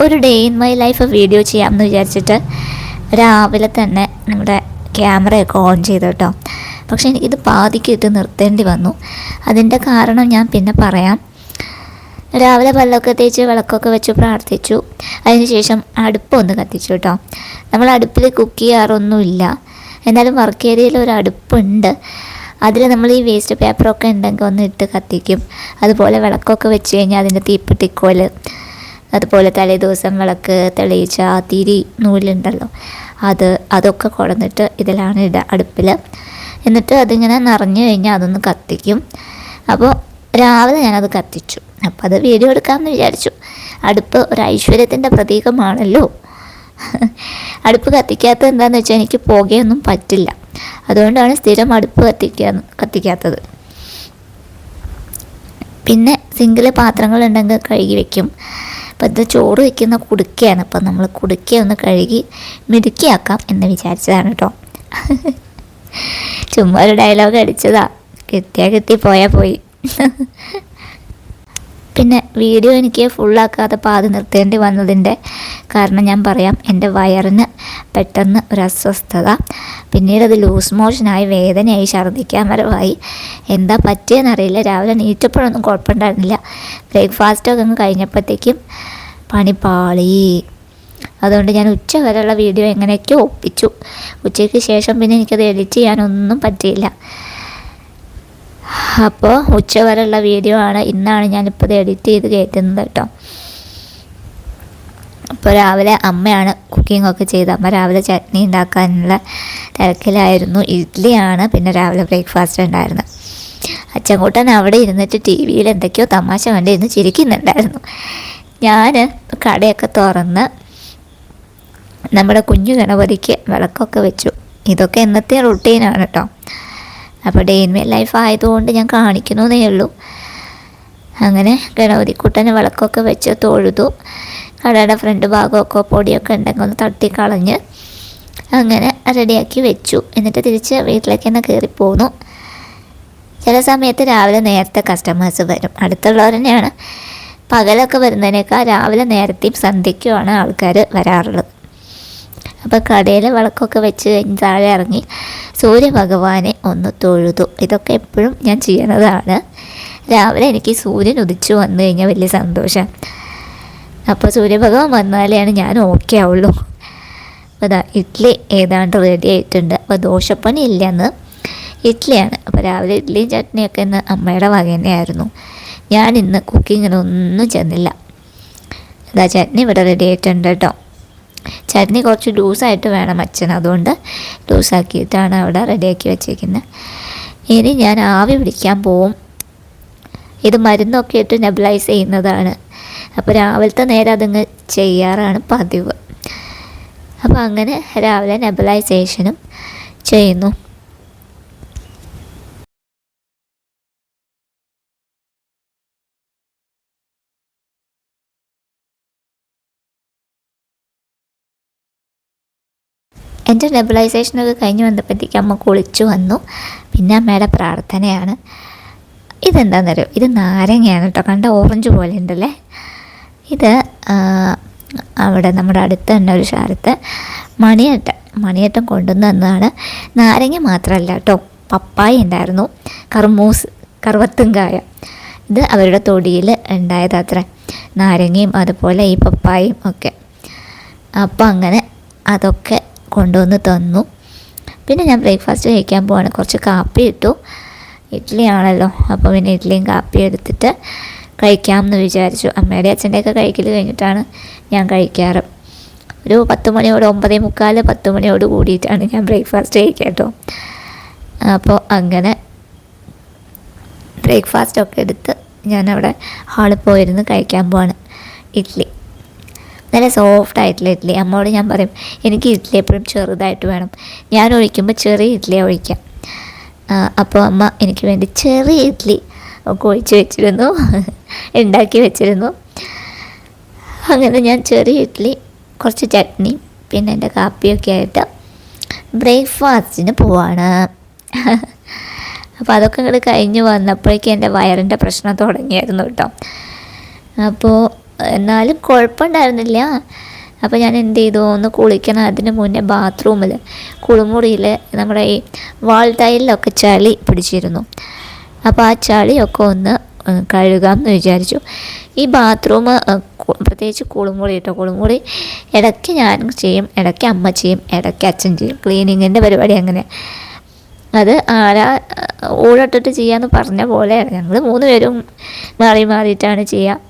ഒരു day in my life video ചെയ്യാമെന്ന് വിചാരിച്ചിട്ട് രാവിലെ തന്നെ നമ്മുടെ ക്യാമറയൊക്കെ ഓൺ ചെയ്തു കേട്ടോ. പക്ഷേ എനിക്കിത് പാതിക്കിട്ട് നിർത്തേണ്ടി വന്നു. അതിൻ്റെ കാരണം ഞാൻ പിന്നെ പറയാം. രാവിലെ പല്ലൊക്കെ തേച്ച് വിളക്കൊക്കെ വെച്ച് പ്രാർത്ഥിച്ചു. അതിനുശേഷം അടുപ്പൊന്ന് കത്തിച്ചു കേട്ടോ. നമ്മൾ അടുപ്പിൽ കുക്ക് ചെയ്യാറൊന്നുമില്ല, എന്നാലും വർക്ക് ഏരിയയിൽ ഒരു അടുപ്പുണ്ട്. അതിൽ നമ്മൾ ഈ വേസ്റ്റ് പേപ്പറൊക്കെ ഉണ്ടെങ്കിൽ ഒന്ന് ഇട്ട് കത്തിക്കും. അതുപോലെ വിളക്കൊക്കെ വെച്ച് കഴിഞ്ഞാൽ അതിൻ്റെ തീപ്പെട്ടിക്കോല്, അതുപോലെ തലേദിവസം വിളക്ക് തെളിയിച്ച തിരി നൂലുണ്ടല്ലോ, അതൊക്കെ കൊണ്ടുവന്നിട്ട് ഇതിലാണ് അടുപ്പിൽ. എന്നിട്ട് അതിങ്ങനെ നിറഞ്ഞു കഴിഞ്ഞാൽ അതൊന്ന് കത്തിക്കും. അപ്പോൾ രാവിലെ ഞാനത് കത്തിച്ചു. അപ്പോൾ അത് വീഡിയോ എടുക്കാമെന്ന് വിചാരിച്ചു. അടുപ്പ് ഒരു ഐശ്വര്യത്തിൻ്റെ പ്രതീകമാണല്ലോ. അടുപ്പ് കത്തിക്കാത്തത് എന്താണെന്ന് വെച്ചാൽ എനിക്ക് പുകയൊന്നും പറ്റില്ല. അതുകൊണ്ടാണ് സ്ഥിരം അടുപ്പ് കത്തിക്കാത്തത്. പിന്നെ സിങ്കിൽ പാത്രങ്ങളുണ്ടെങ്കിൽ കഴുകി വെക്കും. അപ്പോൾ ഇത് ചോറ് വയ്ക്കുന്ന കുടുക്കയാണ്. അപ്പോൾ നമ്മൾ കുടുക്കയൊന്ന് കഴുകി മിടുക്കിയാക്കാം എന്ന് വിചാരിച്ചതാണ് കേട്ടോ. ചുമ്മാ ഒരു ഡയലോഗ് അടിച്ചതാ. കിട്ടി പോയാൽ പോയി. പിന്നെ വീഡിയോ എനിക്ക് ഫുള്ളാക്കാതെ പാതി നിർത്തേണ്ടി വന്നതിൻ്റെ കാരണം ഞാൻ പറയാം. എൻ്റെ വയറിന് പെട്ടെന്ന് ഒരു അസ്വസ്ഥത, പിന്നീട് അത് ലൂസ് മോഷനായി, വേദനയായി, ഛർദ്ദിക്കാൻ വരവായി. എന്താ പറ്റിയെന്നറിയില്ല. രാവിലെ നീറ്റപ്പോഴൊന്നും കുഴപ്പമുണ്ടായിരുന്നില്ല. ബ്രേക്ക്ഫാസ്റ്റൊക്കെ അങ്ങ് കഴിഞ്ഞപ്പോഴത്തേക്കും പണി പാളി. അതുകൊണ്ട് ഞാൻ ഉച്ച വരെയുള്ള വീഡിയോ എങ്ങനെയൊക്കെയോ ഒപ്പിച്ചു. ഉച്ചയ്ക്ക് ശേഷം പിന്നെ എനിക്കത് എഡിറ്റ് ചെയ്യാനൊന്നും പറ്റിയില്ല. അപ്പോൾ ഉച്ച വരെയുള്ള വീഡിയോ ആണ്. ഇന്നാണ് ഞാനിപ്പോൾ ഇത് എഡിറ്റ് ചെയ്ത് കയറ്റുന്നത് കേട്ടോ. അപ്പോൾ രാവിലെ അമ്മയാണ് കുക്കിങ്ങൊക്കെ ചെയ്തത്. അമ്മ രാവിലെ ചട്നി ഉണ്ടാക്കാനുള്ള തിരക്കിലായിരുന്നു. ഇഡ്ഡലിയാണ് പിന്നെ രാവിലെ ബ്രേക്ക്ഫാസ്റ്റ് ഉണ്ടായിരുന്നത്. അച്ചൻകൂട്ടൻ അവിടെ ഇരുന്നിട്ട് ടി വിയിൽ എന്തൊക്കെയോ തമാശ കണ്ടിരുന്ന് ചിരിക്കുന്നുണ്ടായിരുന്നു. ഞാൻ കടയൊക്കെ തുറന്ന് നമ്മുടെ കുഞ്ഞു ഗണപതിക്ക് വിളക്കൊക്കെ വെച്ചു. ഇതൊക്കെ എന്നത്തെ റുട്ടീനാണ് കേട്ടോ. അപ്പോൾ ഡേ ഇൻ മൈ ലൈഫ് ആയതുകൊണ്ട് ഞാൻ കാണിക്കുന്നതേ ഉള്ളൂ. അങ്ങനെ ഗണപതിക്കുട്ടന് വിളക്കൊക്കെ വെച്ച് തൊഴുതു. കടയുടെ ഫ്രണ്ട് ഭാഗമൊക്കെ പൊടിയൊക്കെ ഉണ്ടെങ്കിൽ ഒന്ന് തട്ടിക്കളഞ്ഞ് അങ്ങനെ റെഡിയാക്കി വെച്ചു. എന്നിട്ട് തിരിച്ച് വീട്ടിലേക്ക് തന്നെ കയറിപ്പോന്നു. ചില സമയത്ത് രാവിലെ നേരത്തെ കസ്റ്റമേഴ്സ് വരും. അടുത്തുള്ളവർ തന്നെയാണ്. പകലൊക്കെ വരുന്നതിനേക്കാൾ രാവിലെ നേരത്തെയും സന്ധ്യയ്ക്കുമാണ് ആൾക്കാർ വരാറുള്ളത്. അപ്പോൾ കടയിൽ വിളക്കൊക്കെ വെച്ച് കഴിഞ്ഞ് താഴെ ഇറങ്ങി സൂര്യഭഗവാനെ ഒന്ന് തൊഴുതു. ഇതൊക്കെ എപ്പോഴും ഞാൻ ചെയ്യണതാണ്. രാവിലെ എനിക്ക് സൂര്യൻ ഉദിച്ചു വന്നു കഴിഞ്ഞാൽ വലിയ സന്തോഷം. അപ്പോൾ സൂര്യഭഗവാൻ വന്നാലെയാണ് ഞാൻ ഓക്കെ ആവുള്ളൂ. അപ്പോൾ അതാ ഇഡ്ഡലി ഏതാണ്ട് റെഡി ആയിട്ടുണ്ട്. അപ്പോൾ ദോശപ്പണി ഇല്ലെന്ന് ഇഡ്ഡലിയാണ്. അപ്പോൾ രാവിലെ ഇഡ്ഡലിയും ചട്നിയൊക്കെ ഇന്ന് അമ്മയുടെ വക തന്നെയായിരുന്നു. ഞാൻ ഇന്ന് കുക്കിങ്ങിനൊന്നും ചെന്നില്ല. അതാ ചട്നി ഇവിടെ റെഡി ആയിട്ടുണ്ട് കേട്ടോ. ചട്നി കുറച്ച് ലൂസായിട്ട് വേണം അച്ഛൻ, അതുകൊണ്ട് ലൂസാക്കിയിട്ടാണ് അവിടെ റെഡിയാക്കി വെച്ചിരിക്കുന്നത്. ഇനി ഞാൻ ആവി പിടിക്കാൻ പോവും. ഇത് മരുന്നൊക്കെ ഇട്ട് നെബുലൈസ് ചെയ്യുന്നതാണ്. അപ്പോൾ രാവിലത്തെ നേരം അതങ്ങ് ചെയ്യാറാണ് പതിവ്. അപ്പോൾ അങ്ങനെ രാവിലെ നെബുലൈസേഷനും ചെയ്യുന്നു. എൻ്റെ നെബുലൈസേഷനൊക്കെ കഴിഞ്ഞ് വന്നപ്പോഴത്തേക്ക് അമ്മ കുളിച്ചു വന്നു. പിന്നെ അമ്മയുടെ പ്രാർത്ഥനയാണ്. ഇതെന്താണെന്നറിയോ, ഇത് നാരങ്ങയാണ് കേട്ടോ. കണ്ട ഓറഞ്ച് പോലെ ഉണ്ടല്ലേ. ഇത് അവിടെ നമ്മുടെ അടുത്ത് തന്നെ ഒരു സ്ഥലത്ത് മണിയേട്ടൻ കൊണ്ടുവന്ന് തന്നതാണ്. നാരങ്ങ മാത്രമല്ല കേട്ടോ, പപ്പായ ഉണ്ടായിരുന്നു, കറുവത്തുംകായ. ഇത് അവരുടെ തൊടിയിൽ ഉണ്ടായതത്രേ, നാരങ്ങയും അതുപോലെ ഈ പപ്പായയും ഒക്കെ. അപ്പോൾ അങ്ങനെ അതൊക്കെ കൊണ്ടുവന്ന് തന്നു. പിന്നെ ഞാൻ ബ്രേക്ക്ഫാസ്റ്റ് കഴിക്കാൻ പോവാണ്. കുറച്ച് കാപ്പി ഇട്ടു. ഇഡ്ഡലി ആണല്ലോ, അപ്പോൾ പിന്നെ ഇഡ്ഡലിയും കാപ്പി എടുത്തിട്ട് കഴിക്കാമെന്ന് വിചാരിച്ചു. അമ്മയുടെ അച്ഛൻ്റെയൊക്കെ കഴിക്കൽ കഴിഞ്ഞിട്ടാണ് ഞാൻ കഴിക്കാറ്. ഒരു 10 മണിയോട് 9:45 10 മണിയോട് കൂടിയിട്ടാണ് ഞാൻ ബ്രേക്ക്ഫാസ്റ്റ് കഴിക്കുക കേട്ടോ. അപ്പോൾ അങ്ങനെ ബ്രേക്ക്ഫാസ്റ്റൊക്കെ എടുത്ത് ഞാനവിടെ ഹാളിൽ പോയിരുന്ന് കഴിക്കാൻ പോവാണ്. ഇഡ്ഡലി നല്ല സോഫ്റ്റ് ആയിട്ടുള്ള ഇഡ്ഡലി. അമ്മയോട് ഞാൻ പറയും എനിക്ക് ഇഡ്ഡലി എപ്പോഴും ചെറുതായിട്ട് വേണം. ഞാൻ ഒഴിക്കുമ്പോൾ ചെറിയ ഇഡ്ഡലി ഒഴിക്കാം. അപ്പോൾ അമ്മ എനിക്ക് വേണ്ടി ചെറിയ ഇഡ്ഡലി ഒക്കെ ഒഴിച്ച് വെച്ചിരുന്നു, ഉണ്ടാക്കി വെച്ചിരുന്നു. അങ്ങനെ ഞാൻ ചെറിയ ഇഡ്ഡലി, കുറച്ച് ചട്നി, പിന്നെ എൻ്റെ കാപ്പിയൊക്കെ ആയിട്ട് ബ്രേക്ക്ഫാസ്റ്റിന് പോവാണ്. അപ്പോൾ അതൊക്കെ ഇങ്ങോട്ട് കഴിഞ്ഞ് വന്നപ്പോഴേക്കും എൻ്റെ വയറിൻ്റെ പ്രശ്നം തുടങ്ങിയായിരുന്നു കേട്ടോ. അപ്പോൾ എന്നാലും കുഴപ്പമുണ്ടായിരുന്നില്ല. അപ്പോൾ ഞാൻ എന്ത് ചെയ്തു, ഒന്ന് കുളിക്കണം അതിന് മുന്നേ ബാത്റൂമിൽ കുളിമുറിയിൽ നമ്മുടെ ഈ വാൾ ടൈലിലൊക്കെ ചളി പിടിച്ചിരുന്നു. അപ്പോൾ ആ ചളിയൊക്കെ ഒന്ന് കഴുകാമെന്ന് വിചാരിച്ചു. ഈ ബാത്റൂം പ്രത്യേകിച്ച് കുളിമുറി കേട്ടോ, കുളിമുറി ഇടയ്ക്ക് ഞാൻ ചെയ്യും, ഇടയ്ക്ക് അമ്മ ചെയ്യും, ഇടയ്ക്ക് അച്ഛൻ ചെയ്യും. ക്ലീനിങ്ങിൻ്റെ പരിപാടി അങ്ങനെ. അത് ആരാ ഊഴട്ടിട്ട് ചെയ്യാമെന്ന് പറഞ്ഞ പോലെ ഞങ്ങൾ 3 പേരും മാറി മാറിയിട്ടാണ് ചെയ്യുക.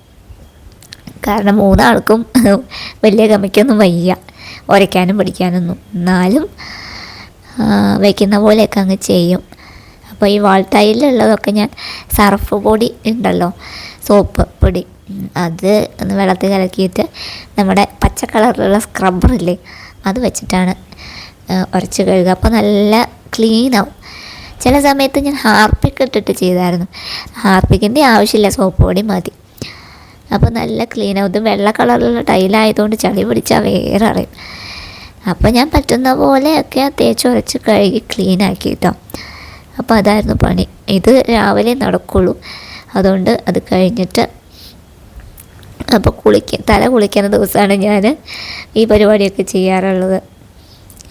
കാരണം 3 ആൾക്കും വലിയ ഗമയ്ക്കൊന്നും വയ്യ ഉരയ്ക്കാനും പിടിക്കാനൊന്നും. എന്നാലും വയ്ക്കുന്ന പോലെയൊക്കെ അങ്ങ് ചെയ്യും. അപ്പോൾ ഈ വാൾ ടൈലിലുള്ളതൊക്കെ ഞാൻ സർഫ് പൊടി ഉണ്ടല്ലോ, സോപ്പ് പൊടി, അത് ഒന്ന് വെള്ളത്തിൽ കലക്കിയിട്ട് നമ്മുടെ പച്ച കളറിലുള്ള സ്ക്രബ്ബറില്ലേ അത് വെച്ചിട്ടാണ് ഉരച്ച് കഴുകുക. അപ്പോൾ നല്ല ക്ലീനാവും. ചില സമയത്ത് ഞാൻ ഹാർപ്പിക്ക് ഇട്ടിട്ട് ചെയ്തായിരുന്നു. ഹാർപ്പിക്കിൻ്റെ ആവശ്യമില്ല, സോപ്പ് പൊടി മതി. അപ്പോൾ നല്ല ക്ലീനാവും. ഇത് വെള്ള കളറിലുള്ള ടൈലായതുകൊണ്ട് ചളി പിടിച്ചാൽ വേറെ അറിയും. അപ്പോൾ ഞാൻ പറ്റുന്ന പോലെയൊക്കെ തേച്ചുരച്ച് കഴുകി ക്ലീനാക്കി കേട്ടോ. അപ്പോൾ അതായിരുന്നു പണി. ഇത് രാവിലെ നടക്കുള്ളൂ, അതുകൊണ്ട് അത് കഴിഞ്ഞിട്ട് അപ്പോൾ തല കുളിക്കുന്ന ദിവസമാണ് ഞാൻ ഈ പരിപാടിയൊക്കെ ചെയ്യാറുള്ളത്.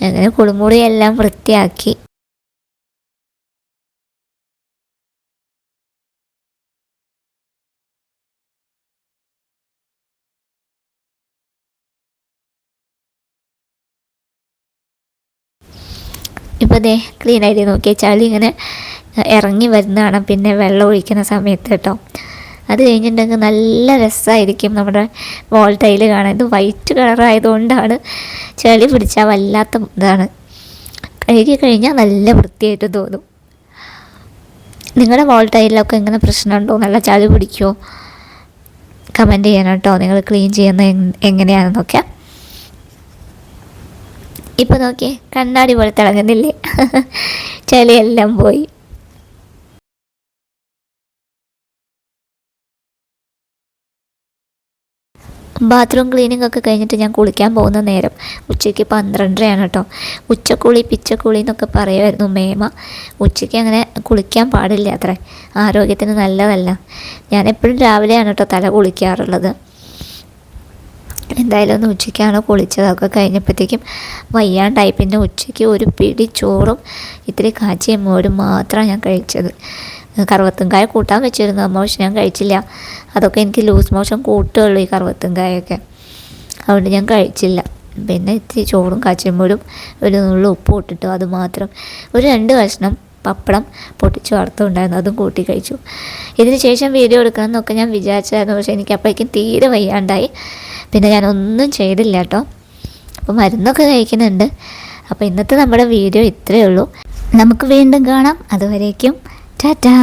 അങ്ങനെ കുളിമുറിയെല്ലാം വൃത്തിയാക്കി ഇപ്പോൾ ദേ ക്ലീനായിട്ട് നോക്കിയാൽ ചളി ഇങ്ങനെ ഇറങ്ങി വരുന്നതാണ് പിന്നെ വെള്ളം ഒഴിക്കുന്ന സമയത്ത് കേട്ടോ. അത് കഴിഞ്ഞിട്ടുണ്ടെങ്കിൽ നല്ല രസമായിരിക്കും നമ്മുടെ വാൾ ടൈല് കാണാൻ. ഇത് വൈറ്റ് കളറായതുകൊണ്ടാണ് ചളി പിടിച്ചാൽ വല്ലാത്ത ഇതാണ്. കഴുകി കഴിഞ്ഞാൽ നല്ല വൃത്തിയായിട്ട് തോന്നും. നിങ്ങളുടെ വാൾ ടൈലിലൊക്കെ ഇങ്ങനെ പ്രശ്നമുണ്ടോ, നല്ല ചളി പിടിക്കുമോ? കമൻറ്റ് ചെയ്യണം കേട്ടോ, നിങ്ങൾ ക്ലീൻ ചെയ്യുന്നത് എങ്ങനെയാണെന്നൊക്കെ. ഇപ്പോൾ നോക്കിയേ, കണ്ണാടി പോലെ തിളങ്ങുന്നില്ലേ? ചളിയെല്ലാം പോയി. ബാത്റൂം ക്ലീനിങ് ഒക്കെ കഴിഞ്ഞിട്ട് ഞാൻ കുളിക്കാൻ പോകുന്ന നേരം ഉച്ചയ്ക്ക് 12:30 കേട്ടോ. ഉച്ചക്കുളി പിച്ചക്കുളി എന്നൊക്കെ പറയുമായിരുന്നു മേമ. ഉച്ചയ്ക്ക് അങ്ങനെ കുളിക്കാൻ പാടില്ല അത്രേ, ആരോഗ്യത്തിന് നല്ലതല്ല. ഞാൻ എപ്പോഴും രാവിലെയാണ് കേട്ടോ തല കുളിക്കാറുള്ളത്. എന്തായാലും ഒന്ന് ഉച്ചയ്ക്കാണ് കുളിച്ചത്. അതൊക്കെ കഴിഞ്ഞപ്പോഴത്തേക്കും വയ്യാണ്ടായി. പിന്നെ ഉച്ചയ്ക്ക് ഒരു പിടി ചോറും ഇത്തിരി കാച്ചിയ മോരും മാത്രമാണ് ഞാൻ കഴിച്ചത്. കറുവത്തുംകായ കൂട്ടാൻ വെച്ചിരുന്നു അമ്മ, പക്ഷെ ഞാൻ കഴിച്ചില്ല. അതൊക്കെ എനിക്ക് ലൂസ് മോഷൻ കൂട്ടുകയുള്ളൂ ഈ കറുവത്തുംകായൊക്കെ, അതുകൊണ്ട് ഞാൻ കഴിച്ചില്ല. പിന്നെ ഇത്തിരി ചോറും കാച്ചിയമ്പോഴും ഒരു നുള്ളു ഉപ്പ് ഇട്ടിട്ടു, അത് മാത്രം. ഒരു 2 കഷ്ണം പപ്പടം പൊട്ടിച്ച് വറുത്തുണ്ടായിരുന്നു, അതും കൂട്ടി കഴിച്ചു. ഇതിന് ശേഷം വീഡിയോ എടുക്കണം എന്നൊക്കെ ഞാൻ വിചാരിച്ചായിരുന്നു, പക്ഷേ എനിക്ക് അപ്പോഴേക്കും തീരെ വയ്യാണ്ടായി. പിന്നെ ഞാനൊന്നും ചെയ്തില്ല കേട്ടോ. അപ്പോൾ മരുന്നൊക്കെ കഴിക്കുന്നുണ്ട്. അപ്പോൾ ഇന്നത്തെ നമ്മുടെ വീഡിയോ ഇത്രയേ ഉള്ളൂ. നമുക്ക് വീണ്ടും കാണാം. അതുവരേക്കും ടാറ്റാ.